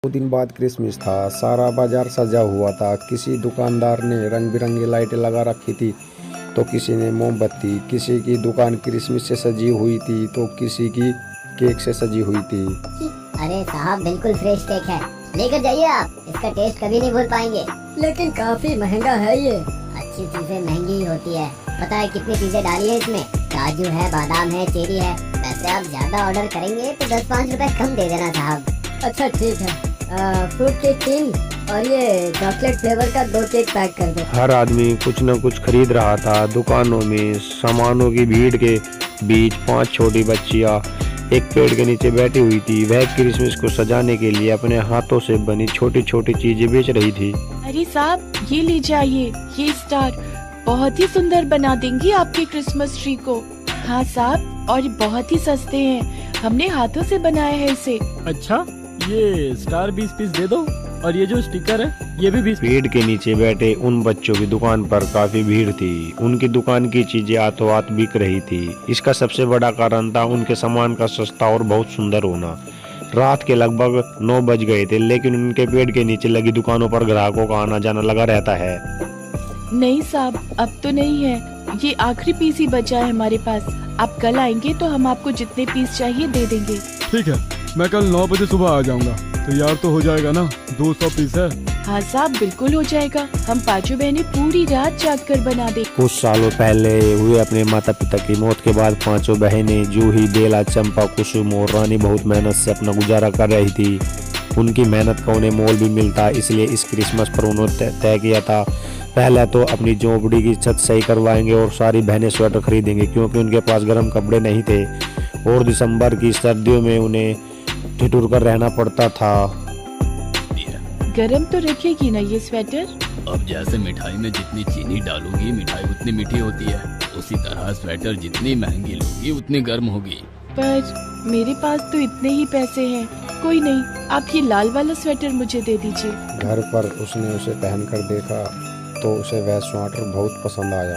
2 दिन बाद क्रिसमस था। सारा बाजार सजा हुआ था। किसी दुकानदार ने रंग बिरंगी लाइटें लगा रखी थी तो किसी ने मोमबत्ती। किसी की दुकान क्रिसमस से सजी हुई थी तो किसी की केक से सजी हुई थी। अरे साहब, बिल्कुल फ्रेश केक है, लेकर जाइए आप। इसका टेस्ट कभी नहीं भूल पाएंगे। लेकिन काफी महंगा है ये। अच्छी चीजें महंगी ही होती है। पता है कितनी चीजें डाली है इसमें? काजू है, बादाम है, चेरी है। वैसे आप ज्यादा ऑर्डर करेंगे तो 10-5 रुपए कम दे देना साहब। अच्छा ठीक है, फ्रूट केक 3 और ये चॉकलेट फ्लेवर का 2 केक पैक कर दो। हर आदमी कुछ न कुछ खरीद रहा था। दुकानों में सामानों की भीड़ के बीच 5 छोटी बच्चियां एक पेड़ के नीचे बैठी हुई थी। वह क्रिसमस को सजाने के लिए अपने हाथों से बनी छोटी छोटी चीजें बेच रही थी। अरे साहब, ये ले जाइए, ये स्टार बहुत ही सुंदर बना देंगी आपके क्रिसमस ट्री को। हाँ साहब, और बहुत ही सस्ते हैं। हमने हाथों से बनाया है इसे। अच्छा, ये स्टार 20 पीस दे दो और ये जो स्टिकर है ये भी 20। पेड़ के नीचे बैठे उन बच्चों की दुकान पर काफी भीड़ थी। उनकी दुकान की चीजें हाथों हाथ बिक रही थी। इसका सबसे बड़ा कारण था उनके सामान का सस्ता और बहुत सुंदर होना। रात के लगभग 9 बज गए थे, लेकिन उनके पेड़ के नीचे लगी दुकानों पर ग्राहकों का आना जाना लगा रहता है। नहीं साहब, अब तो नहीं है। ये आखिरी पीस ही बचा है हमारे पास। आप कल आएंगे तो हम आपको जितने पीस चाहिए दे देंगे। ठीक है, मैं कल 9 बजे सुबह आ जाऊंगा। तैयार तो हो जाएगा ना? 200 पीस है। हाँ साहब, बिल्कुल हो जाएगा। हम पांचों बहनें पूरी रात जाग कर बना दे। कुछ सालों पहले हुए अपने माता पिता की मौत के बाद 5 बहनें जूही, बेला, चंपा, कुसुम और रानी बहुत मेहनत से अपना गुजारा कर रही थी। उनकी मेहनत का उन्हें मोल भी मिलता, इसलिए इस क्रिसमस पर उन्होंने तय किया था पहले तो अपनी झोपड़ी की छत सही करवाएंगे और सारी बहनें स्वेटर खरीदेंगे, क्योंकि उनके पास गर्म कपड़े नहीं थे और दिसंबर की सर्दियों में उन्हें ठिठुर कर रहना पड़ता था। गरम तो रखेगी ना ये स्वेटर? अब जैसे मिठाई में जितनी चीनी डालोगी मिठाई उतनी मीठी होती है, उसी तरह स्वेटर जितनी महंगी लोगी उतनी गर्म होगी। पर मेरे पास तो इतने ही पैसे हैं। कोई नहीं, आप ये लाल वाला स्वेटर मुझे दे दीजिए। घर पर उसने उसे पहनकर देखा तो उसे वह स्वेटर बहुत पसंद आया।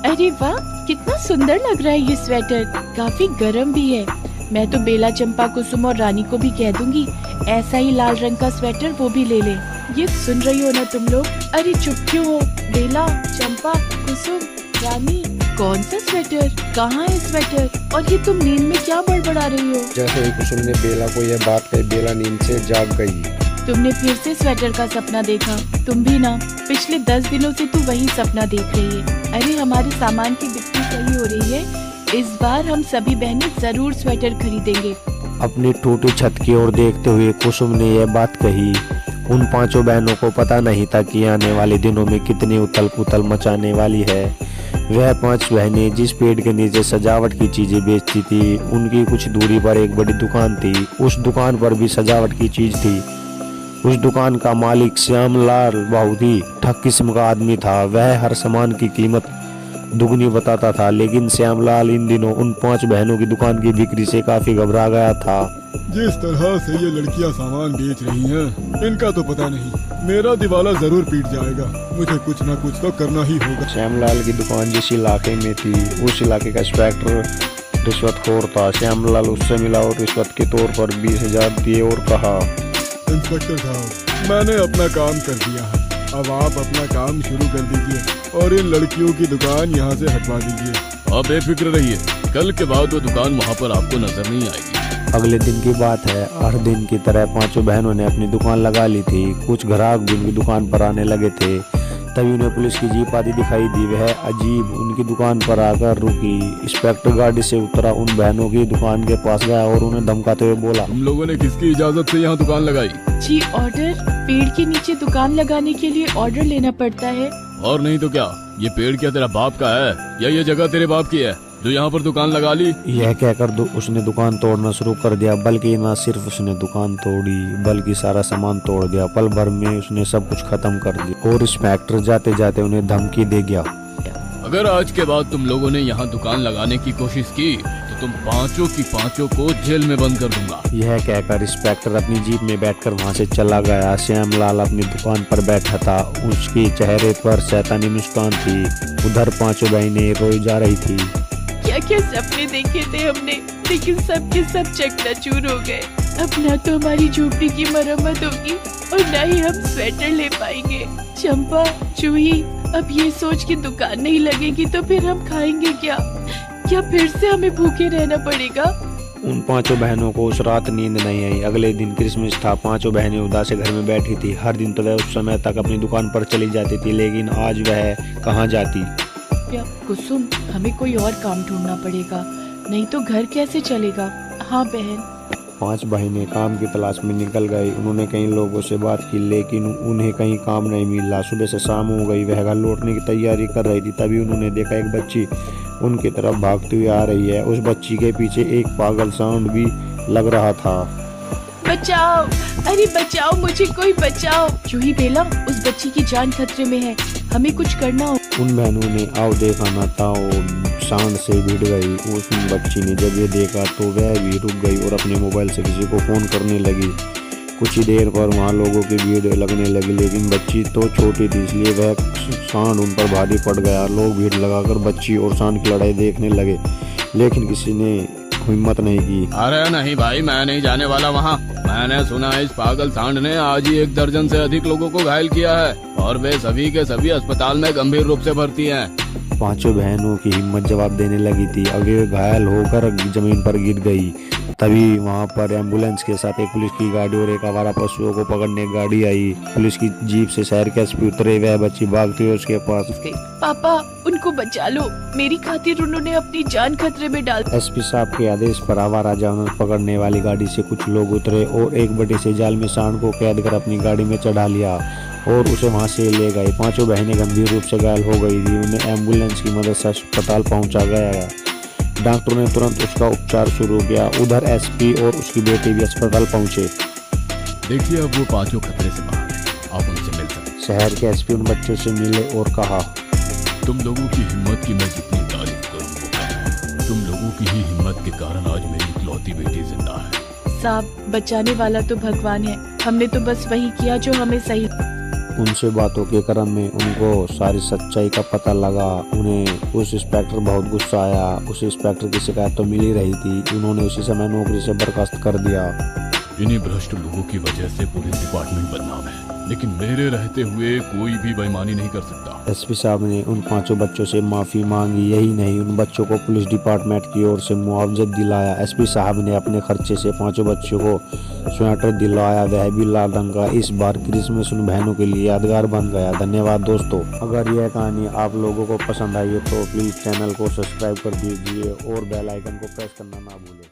अरे वाह, कितना सुंदर लग रहा है ये स्वेटर। काफी गर्म भी है। मैं तो बेला, चंपा, कुसुम और रानी को भी कह दूंगी ऐसा ही लाल रंग का स्वेटर वो भी ले ले। ये सुन रही हो ना तुम लोग? अरे चुप क्यों हो? बेला, चंपा, कुसुम, रानी, कौन सा स्वेटर? कहाँ है स्वेटर? और ये तुम नींद में क्या बड़बड़ा रही हो? जैसे ही कुसुम ने बेला को यह बात कही, बेला नींद से जाग गई। तुमने फिर से स्वेटर का सपना देखा? तुम भी ना, पिछले 10 दिनों से तू वही सपना देख रही है। अरे हमारे सामान की बिक्री सही हो रही है। इस बार हम सभी बहनें जरूर स्वेटर खरीदेंगे। अपनी टूटी छत की ओर देखते हुए कुसुम ने यह बात कही। उन 5 बहनों को पता नहीं था कि आने वाले दिनों में कितनी उथल पुथल मचाने वाली है। वह 5 बहनें जिस पेड़ के नीचे सजावट की चीजें बेचती थी, उनकी कुछ दूरी पर एक बड़ी दुकान थी। उस दुकान पर भी सजावट की चीज थी। उस दुकान का मालिक श्यामलाल बहुत ही ठग किस्म का आदमी था। वह हर सामान की कीमत दुगनी बताता था, लेकिन श्यामलाल इन दिनों उन 5 बहनों की दुकान की बिक्री से काफी घबरा गया था। जिस तरह से ये लड़कियां सामान बेच रही हैं, इनका तो पता नहीं, मेरा दिवाला जरूर पीट जाएगा। मुझे कुछ ना कुछ तो करना ही होगा। श्यामलाल की दुकान जिस इलाके में थी, उस इलाके का इंस्पेक्टर रिश्वतखोर था। श्यामलाल उससे मिला और रिश्वत के तौर पर 20,000 दिए और कहा, इंस्पेक्टर साहब, मैंने अपना काम कर दिया है। अब आप अपना काम शुरू कर दीजिए और इन लड़कियों की दुकान यहाँ से हटवा दीजिए। आप बेफिक्र रहिए, कल के बाद वो दुकान वहाँ पर आपको नजर नहीं आएगी। अगले दिन की बात है। हर दिन की तरह 5 बहनों ने अपनी दुकान लगा ली थी। कुछ ग्राहक भी उनकी दुकान पर आने लगे थे। तभी उन्हें पुलिस की जीप आती दिखाई दी। वह अजीब उनकी दुकान पर आकर रुकी। इंस्पेक्टर गाड़ी से उतरा, उन बहनों की दुकान के पास गया और उन्हें धमकाते हुए बोला, तुम लोगों ने किसकी इजाजत से यहाँ दुकान लगाई? जी ऑर्डर। पेड़ के नीचे दुकान लगाने के लिए ऑर्डर लेना पड़ता है। और नहीं तो क्या, ये पेड़ क्या तेरा बाप का है या ये जगह तेरे बाप की है जो यहाँ पर दुकान लगा ली? यह कहकर उसने दुकान तोड़ना शुरू कर दिया। बल्कि न सिर्फ उसने दुकान तोड़ी, बल्कि सारा सामान तोड़ दिया। पल भर में उसने सब कुछ खत्म कर दिया और इंस्पेक्टर जाते जाते उन्हें धमकी दे गया, अगर आज के बाद तुम लोगों ने यहाँ दुकान लगाने की कोशिश की तो तुम 5 की 5 को जेल में बंद कर दूंगा। यह कहकर इंस्पेक्टर अपनी जीप में बैठकर वहां से चला गया। श्यामलाल अपनी दुकान पर बैठा था। उसके चेहरे पर शैतानी मुस्कान थी। उधर 5 बहनें रोई जा रही थी। क्या क्या सपने देखे थे हमने, लेकिन सब के सब चकनाचूर हो गए। अब ना तो हमारी झोपड़ी की मरम्मत होगी और ना ही हम स्वेटर ले पाएंगे। चंपा, जूही, अब ये सोच के दुकान नहीं लगेगी तो फिर हम खाएंगे क्या? क्या फिर से हमें भूखे रहना पड़ेगा? उन पांचों बहनों को उस रात नींद नहीं आई। अगले दिन क्रिसमस था। पांचों बहनें उदास से घर में बैठी थी। हर दिन तो वह उस समय तक अपनी दुकान पर चली जाती थी, लेकिन आज वह कहाँ जाती। क्या कुसुम, हमें कोई और काम ढूंढना पड़ेगा, नहीं तो घर कैसे चलेगा। हाँ बहन। पांच बहनें काम की तलाश में निकल गई। उन्होंने कई लोगों से बात की, लेकिन उन्हें कहीं काम नहीं मिला। सुबह से शाम हो गई। वह घर लौटने की तैयारी कर रही थी, तभी उन्होंने देखा एक बच्ची उनकी तरफ भागती हुई आ रही है। उस बच्ची के पीछे एक पागल साउंड भी लग रहा था। बचाओ, अरे बचाओ, मुझे कोई बचाओ। जूही, बेला, उस बच्ची की जान खतरे में है, हमें कुछ करना हो। उन बहनों ने आओ देखा ना था साउंड से भिड़ गई। उस बच्ची ने जब ये देखा तो वह भी रुक गई और अपने मोबाइल से किसी को फोन करने लगी। कुछ ही देर पर वहाँ लोगों की भीड़ लगने लगी, लेकिन बच्ची तो छोटी थी, इसलिए वह सांड उन पर भारी पड़ गया। लोग भीड़ लगाकर बच्ची और सांड की लड़ाई देखने लगे, लेकिन किसी ने हिम्मत नहीं की। अरे नहीं भाई, मैं नहीं जाने वाला वहाँ। मैंने सुना है इस पागल सांड ने आज ही 1 दर्जन से अधिक लोगों को घायल किया है और वे सभी के सभी अस्पताल में गंभीर रूप से भर्ती हैं। पांचों बहनों की हिम्मत जवाब देने लगी थी। अब वे घायल होकर जमीन पर गिर गई। तभी वहां पर एम्बुलेंस के साथ एक पुलिस की गाड़ी और एक आवारा पशुओं को पकड़ने गाड़ी आई। पुलिस की जीप से शहर के एसपी उतरे। वह बच्ची भागती हुई उसके पास गई। पापा, उनको बचा लो, मेरी खातिर उन्होंने अपनी जान खतरे में डाल। एसपी साहब के आदेश पर आवारा जानवर पकड़ने वाली गाड़ी से कुछ लोग उतरे और एक बड़े से जाल में सांड को कैद कर अपनी गाड़ी में चढ़ा लिया और उसे वहां से ले गए। पांचों बहनें गंभीर रूप से घायल हो गई थी। उन्हें एम्बुलेंस की मदद से अस्पताल पहुंचा गया। डॉक्टरों ने तुरंत उसका उपचार शुरू किया। उधर एसपी और उसकी बेटी भी अस्पताल पहुंचे। देखिए, अब वो पांचों खतरे से बाहर हैं। आप उनसे मिल सकते। शहर के एसपी उन बच्चों से मिले और कहा, तुम लोगों की हिम्मत की मैं जितनी तारीफ करूं वो कम है। तुम लोगों की ही हिम्मत के कारण आज मेरी इकलौती बेटी जिंदा है। साहब, बचाने वाला तो भगवान है, हमने तो बस वही किया जो हमें सही। उनसे बातों के क्रम में उनको सारी सच्चाई का पता लगा। उन्हें उस इंस्पेक्टर बहुत गुस्सा आया। उस इंस्पेक्टर की शिकायत तो मिल ही रही थी। उन्होंने उसी समय नौकरी से बर्खास्त कर दिया। इन्हीं भ्रष्ट लोगों की वजह से पुलिस डिपार्टमेंट बदनाम है, लेकिन मेरे रहते हुए कोई भी बेईमानी नहीं कर सकता। एसपी साहब ने उन पांचों बच्चों से माफी मांगी। यही नहीं, उन बच्चों को पुलिस डिपार्टमेंट की ओर से मुआवजा दिलाया। एसपी साहब ने अपने खर्चे से पांचों बच्चों को स्वेटर दिलाया, वह भी लाल रंग का। इस बार क्रिसमस उन बहनों के लिए यादगार बन गया। धन्यवाद दोस्तों। अगर यह कहानी आप लोगों को पसंद आई हो तो प्लीज चैनल को सब्सक्राइब कर दीजिए और बेल आइकन को प्रेस करना ना भूलें।